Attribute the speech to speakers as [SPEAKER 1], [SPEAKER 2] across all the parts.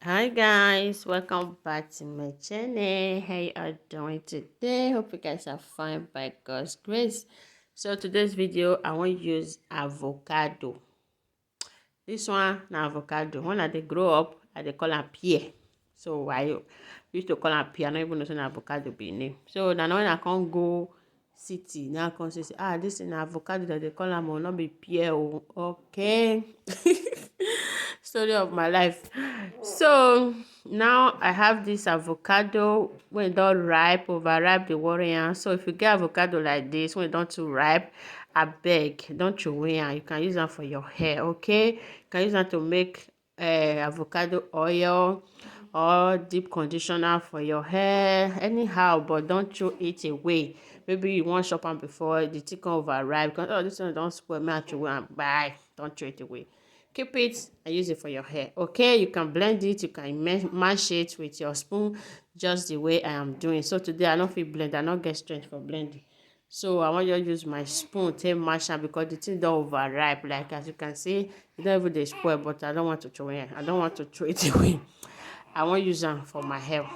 [SPEAKER 1] Hi guys, welcome back to my channel. How you are doing today? Hope you guys are fine by God's grace. So today's video I want to use avocado. This one na avocado. When I dey grow up I dey call am pear. So I used to call am pear. I don't even know say na avocado be name. So now when I can't go city now I come say this is na avocado that they call am o, not be pear o. Okay. Story of my life. So now I have this avocado when it don't ripe, overripe the warrior. So if you get avocado like this when it don't too ripe, I beg don't throw away am. You can use them for your hair. Okay, you can use them to make avocado oil or deep conditioner for your hair anyhow, but don't throw it away. Maybe you want chop am before the thing come overripe because this one don't spoil, me I throw away am. Bye, don't throw it away. Keep it and use it for your hair. Okay, you can blend it, you can mash it with your spoon just the way I am doing. So today I don't feel blend, I don't get strength for blending. So I want you to use my spoon to mash am because the thing don't overripe. Like as you can see, it don't even dey spoil, but I don't want to throw it. I don't want to throw it away. I want use them for my hair.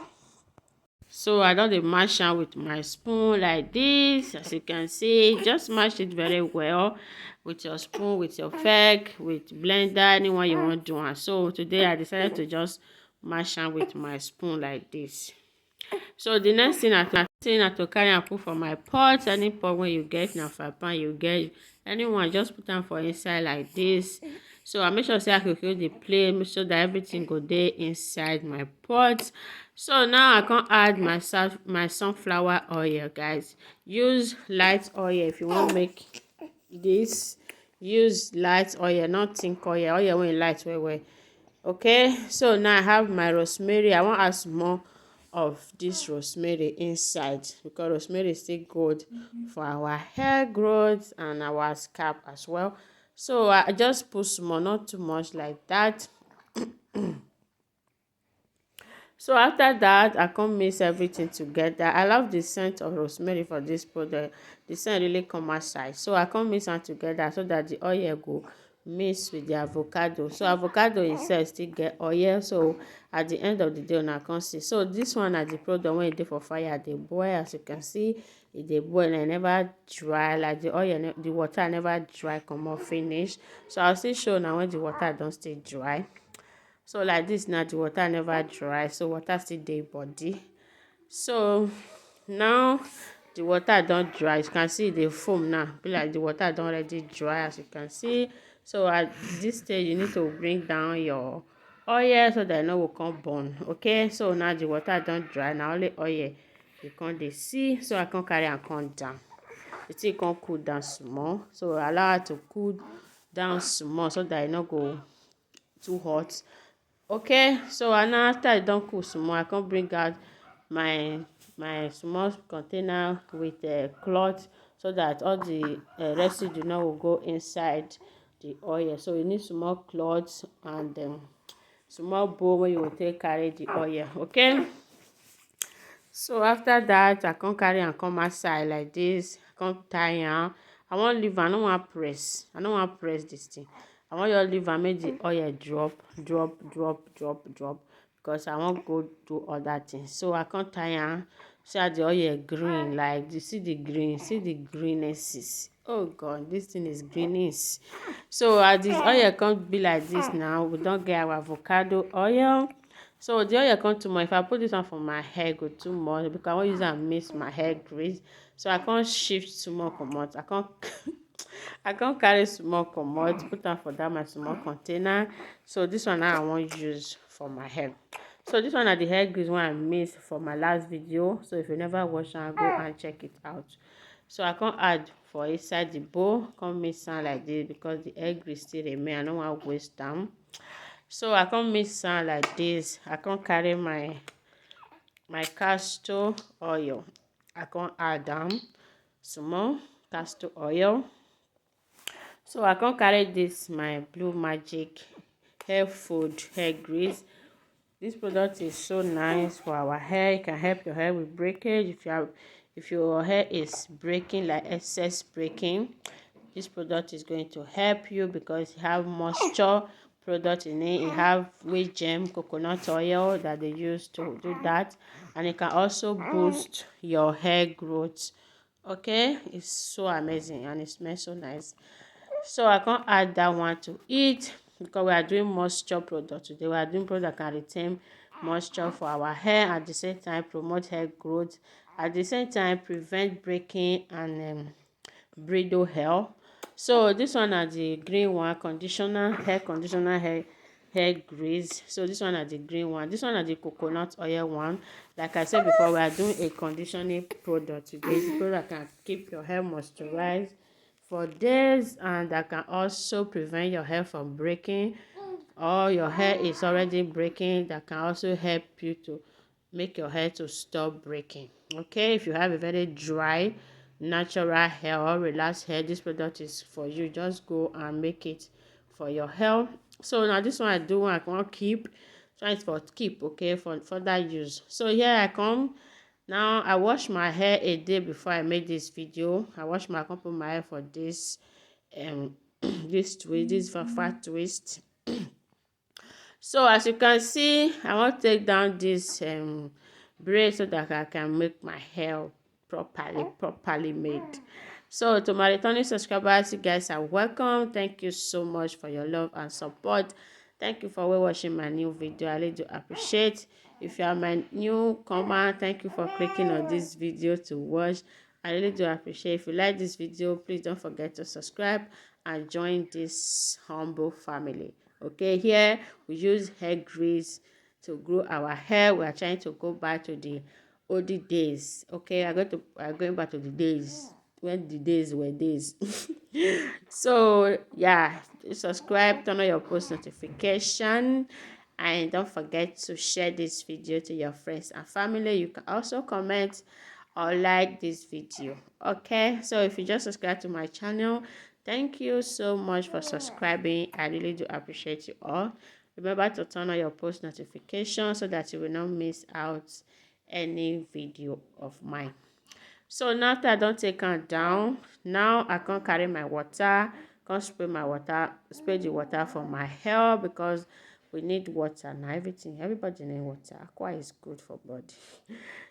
[SPEAKER 1] So I don't dey mash am with my spoon like this. As you can see, just mash it very well with your spoon, with your fork, with blender, anyone you want to do. And so today I decided to just mash am with my spoon like this. So the next thing I to carry and put for my pot. Any pot when you get na fry pan you get, anyone just put them for inside like this. So I make sure say I cook the plate, make sure that everything go there inside my pot. So now I can add my sunflower oil, guys. Use light oil if you want make this. Use light oil, not think oil when light well. Okay, so now I have my rosemary. I want to add more of this rosemary inside because rosemary is still good for our hair growth and our scalp as well. So I just put small, not too much like that. So after that, I come mix everything together. I love the scent of rosemary for this product. The scent really come outside. So I come mix them together so that the oil go mix with the avocado. So avocado itself still get oil. So at the end of the day, una come see. So this one na the product when e dey for fire dey boil. As you can see, e dey boil and never dry. Like the oil, the water never dry comot finish. So I'll still show now when the water don stay dry. So like this now the water never dry, so water still dey body. So now the water don't dry. You can see the foam now be like the water don't already dry, as you can see. So at this stage you need to bring down your oil so that no will come burn. Okay, so now the water don't dry, now only oil you can't dey see. So I can carry and come down. The thing can cool down small, so allow it to cool down small so that it no go too hot. Okay, so and after I don cool small, I come bring out my small container with cloth so that all the residue now will go inside the oil. So you need small cloth and small bowl where you will take carry the oil. Okay, so after that I come carry and come outside like this. I come tie am. I wan leave am. I no wan press. I no wan press this thing. I want you to leave am make the oil drop because I wan go do other things. So I come tie am. See how the oil green, like you see the green, see the greennesses. Oh God, this thing is greenish. So as this oil come be like this now, we don get our avocado oil. So the oil come too much. If I put this one for my hair, go too much because I wan use am mix my hair grease. So I can't shift small comot. I can't carry small comot, put am for that my small container. So this one now I wan use for my hair. So this one na the hair grease one I mix for my last video. So if you never watch am, go and check it out. So I can't add for inside the bowl, come mix am like this because the hair grease still remain. I don't want to waste them. So I come mix am like this. I come carry my castor oil. I come add am small castor oil. So I come carry this my blue magic hair food hair grease. This product is so nice for our hair. It can help your hair with breakage. If your hair is breaking, like excess breaking, this product is going to help you because it have moisture product in it. It have wheat germ, coconut oil that they use to do that, and it can also boost your hair growth. Okay, it's so amazing and it smells so nice. So I can't add that one to it because we are doing moisture product today. We are doing product that can retain moisture for our hair, at the same time promote hair growth, at the same time prevent breaking and brittle hair. So this one are the green one, conditioner, hair grease. So this one are the green one. This one are the coconut oil one. Like I said before, we are doing a conditioning product today. The product can keep your hair moisturized for days, and that can also prevent your hair from breaking, or your hair is already breaking. That can also help you to make your hair to stop breaking. Okay, if you have a very dry natural hair or relaxed hair, this product is for you. Just go and make it for your hair. So now this one I do, I want keep, so it's for keep, okay, for further use. So here I come. Now I wash my hair a day before I make this video. I wash my put my hair for this this twist, this fat twist. So as you can see, I want to take down this braid so that I can make my hair properly made. So to my returning subscribers, you guys are welcome. Thank you so much for your love and support. Thank you for watching my new video. I really do appreciate. If you are my newcomer, thank you for clicking on this video to watch. I really do appreciate. If you like this video, please don't forget to subscribe and join this humble family. Okay, here we use hair grease to grow our hair. We are trying to go back to the olden days. Okay, I'm going back to the days when the days were days. So yeah, subscribe, turn on your post notification, and don't forget to share this video to your friends and family. You can also comment or like this video. Okay, so if you just subscribe to my channel, thank you so much for subscribing. I really do appreciate you all. Remember to turn on your post notification so that you will not miss out any video of mine. So now that I don't take am down, now I can carry my water, can spray the water for my hair, because we need water now. Everybody need water. Aqua is good for body.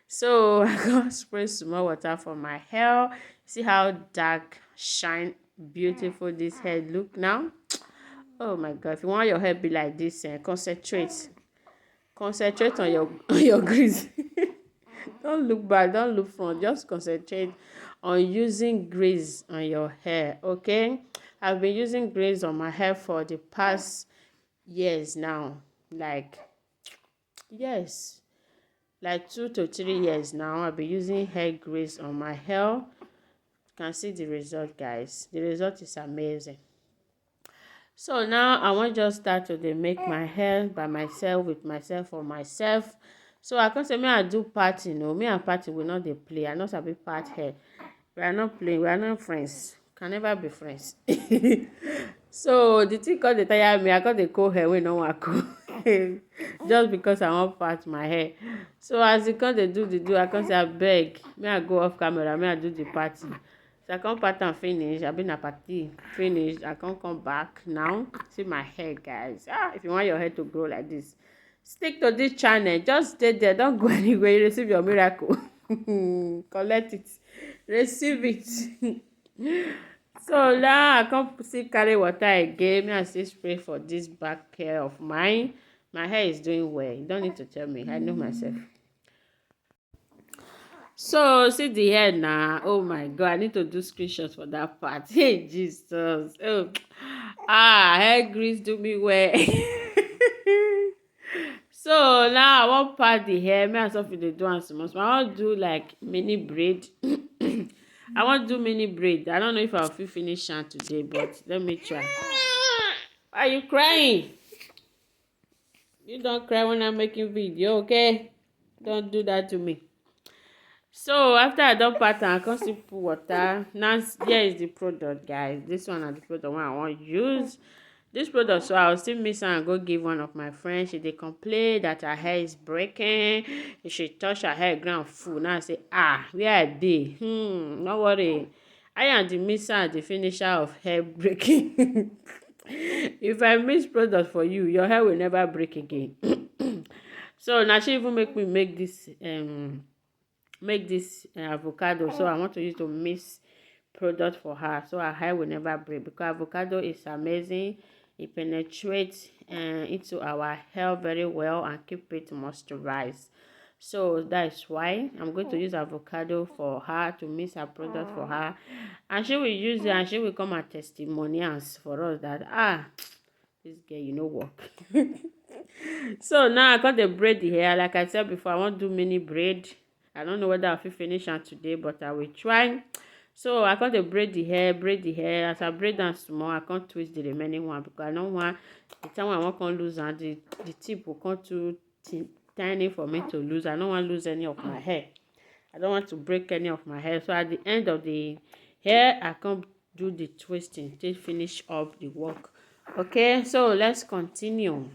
[SPEAKER 1] So I can spray small water for my hair. See how dark, shine, beautiful this hair look now. Oh my god, if you want your hair be like this, concentrate on your on your grease. Don't look back, don't look front, just concentrate on using grease on your hair. Okay, I've been using grease on my hair for the past years now, like yes, like 2 to 3 years now. I've been using hair grease on my hair. You can see the result, guys. The result is amazing. So now I want just start to make my hair by myself, with myself, for myself. So I can say me I do party, me and party will not dey play. I not sabi part hair. We are not playing, we are not friends. Can never be friends. So the thing come dey tire me, I come dey comb hair wey no wan comb. Just because I want part my hair. So as e come dey do the do, I come say abeg, may I go off camera, may I do the party. So I come part am finish, I been a party finish, I come back now. See my hair, guys. If you want your hair to grow like this, stick to this channel. Just stay there, don't go anywhere. You receive your miracle. Collect it, receive it. So now I come still carry water again. Me I still spray for this back hair of mine. My hair is doing well. You don't need to tell me, I know myself. So see the hair now. Oh my god, I need to do screenshots for that part. Hey Jesus. Oh hair grease do me well. So now I want part the hair. Me and Sophie dey do am small. I want do like mini braid. I want do mini braid. I don't know if I'll finish am today, but let me try. Why are you crying? You don't cry when I'm making video, okay? Don't do that to me. So after I don part am, I come still put water. Now here is the product, guys. This one is the product one I want use. This product, so I'll still mix am and go give one of my friends. She dey complain that her hair is breaking. If she touch her hair ground full. Now I say, where I dey? No worry. I am the mixer and the finisher of hair breaking. If I mix product for you, your hair will never break again. So now she even make me make this avocado. So I want to use to mix product for her, so her hair will never break, because avocado is amazing. It penetrates into our hair very well and keep it moisturized. So that is why I'm going to use avocado for her, to mix her product for her, and she will use it, and she will come and testimonials for us that this girl, work. So now I got the braid the hair. Like I said before, I want to do mini braid. I don't know whether I'll finish am today, but I will try. So I got the braid the hair. As I braid am small, I can't twist the remaining one, because I don't want the time when I wan come lose am, the tip will come too tiny for me to lose. I don't want to lose any of my hair. I don't want to break any of my hair. So at the end of the hair, I come do the twisting to finish up the work. Okay, so let's continue.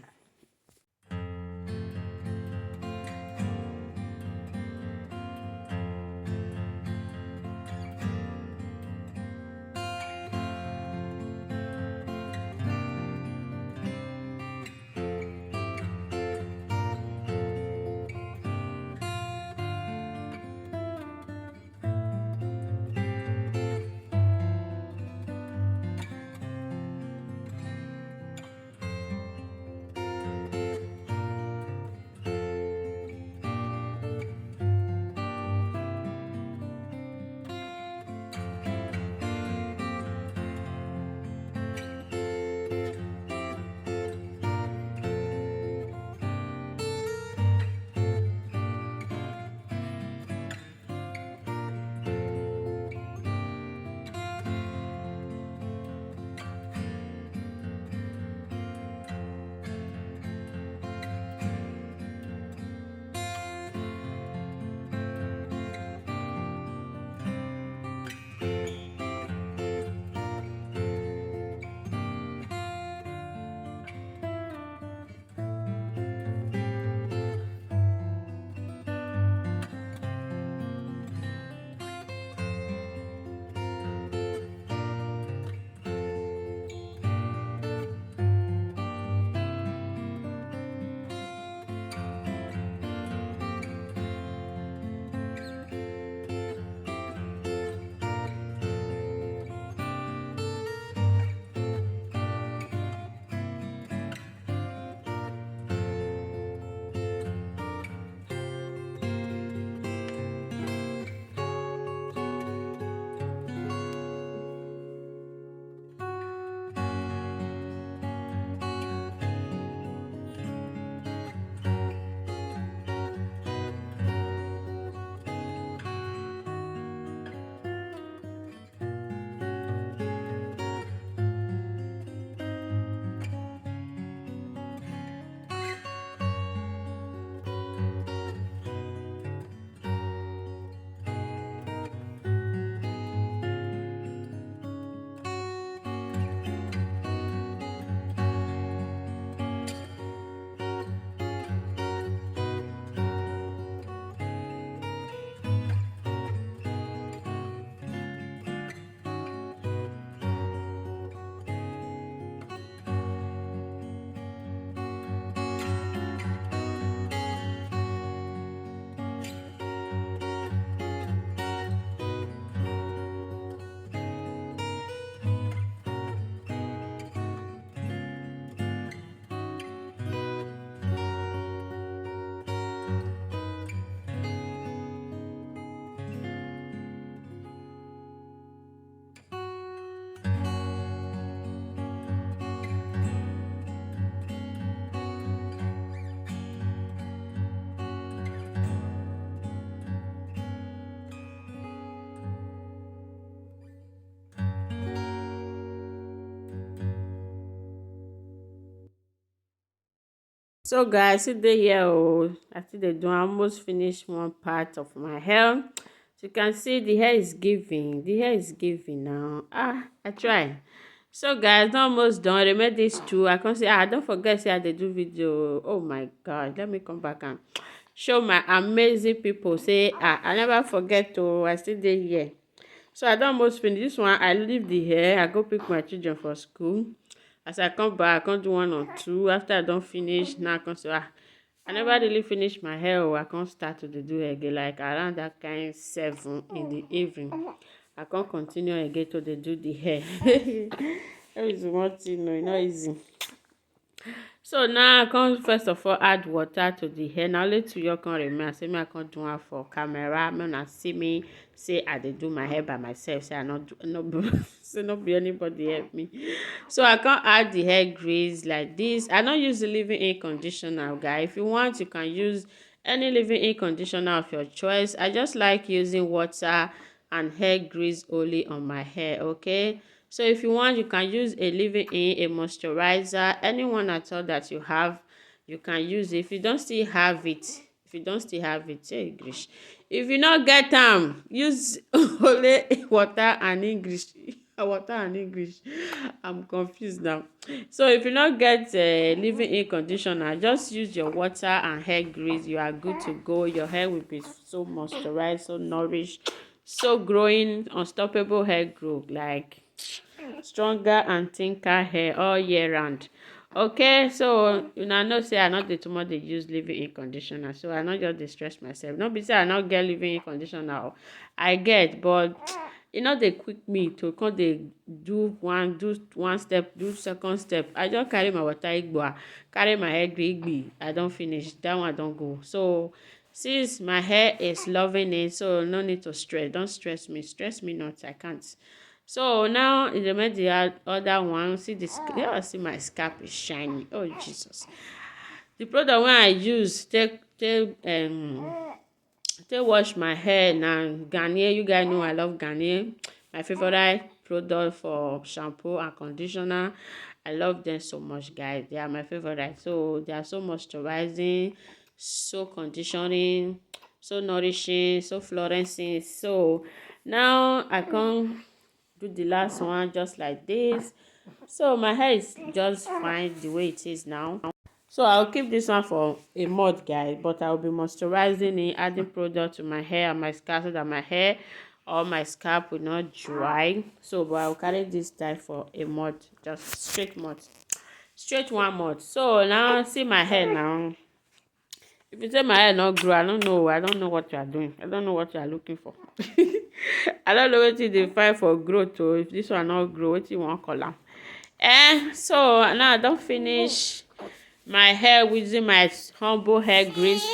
[SPEAKER 1] So guys, sit dey here. I still dey do. I almost finished one part of my hair. So you can see the hair is giving. The hair is giving now. I try. So guys, not almost done. I made these two. I can say, don't forget, say I dey do video. Oh my God, let me come back and show my amazing people. Say, I never forget to. I still dey here. So I don almost finish this one. I leave the hair. I go pick my children for school. As I come back, I come do one or two. After I don't finish, now I come say, I never really finish my hair. Oh, I can't start to dey do again. Like around that kind 7 in the evening, I can't continue again to dey do the hair. That is one thing, no, e no easy. So now I come first of all add water to the hair. Na only 2 y'all come remain. I say make I come do am for camera. Make una see me say I dey do my hair by myself. Say I no do no be say no be anybody help me. So I come add the hair grease like this. I no use the leave-in conditioner, guys. If you want, you can use any leave-in conditioner of your choice. I just like using water and hair grease only on my hair, okay? So if you want, you can use a leave-in, a moisturizer, anyone at all that you have, you can use it. If you don't still have it, say English. If you not get them, use only water and English. Water and English. I'm confused now. So if you not get leave-in conditioner, just use your water and hair grease. You are good to go. Your hair will be so moisturized, so nourished, so growing, unstoppable hair growth, like stronger and thinner hair all year round. Okay, so una know say I not dey too much dey use leave-in conditioner, so I not just dey stress myself. No be say I not get leave-in conditioner, I get, but e no dey quick me to come dey do one step, do second step. I just carry my water igbo, carry my hair igbi, I don finish, that one don go. So since my hair is loving it, so no need to stress. Don't stress me not, I can't. So now in the make the other one, see this, yeah, see my scalp is shiny. Oh Jesus. The product when I use take wash my hair na Garnier. You guys know I love Garnier. My favorite product for shampoo and conditioner. I love them so much, guys. They are my favorite. So they are so moisturizing, so conditioning, so nourishing, so fluorescing. So now I come do the last one just like this. So my hair is just fine the way it is now. So I'll keep this one for a month, guys, but I'll be moisturizing it, adding product to my hair and my scalp so that my hair or my scalp will not dry. So but I'll carry this tie for a month, just straight 1 month. So now see my hair now. If you say my hair not grow, I don't know what you are doing. I don't know what you are looking for. I don't know what they find for growth. So if this one not grow, what you want color. So now I don't finish my hair using my humble hair grease.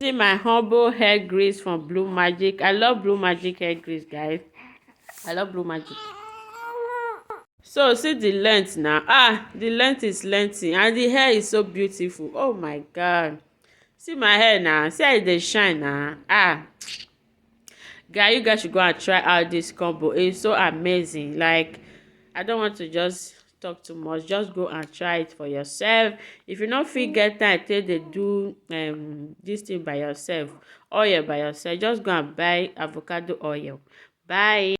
[SPEAKER 1] Using my humble hair grease from Blue Magic. I love Blue Magic hair grease, guys. I love Blue Magic. So see the length now. The length is lengthy and the hair is so beautiful. Oh my God. See my hair now. See how they shine now. Guys, you guys should go and try out this combo. It's so amazing. Like, I don't want to just talk too much. Just go and try it for yourself. If you not feel get time, tell they do this thing by yourself, oil by yourself. Just go and buy avocado oil. Bye.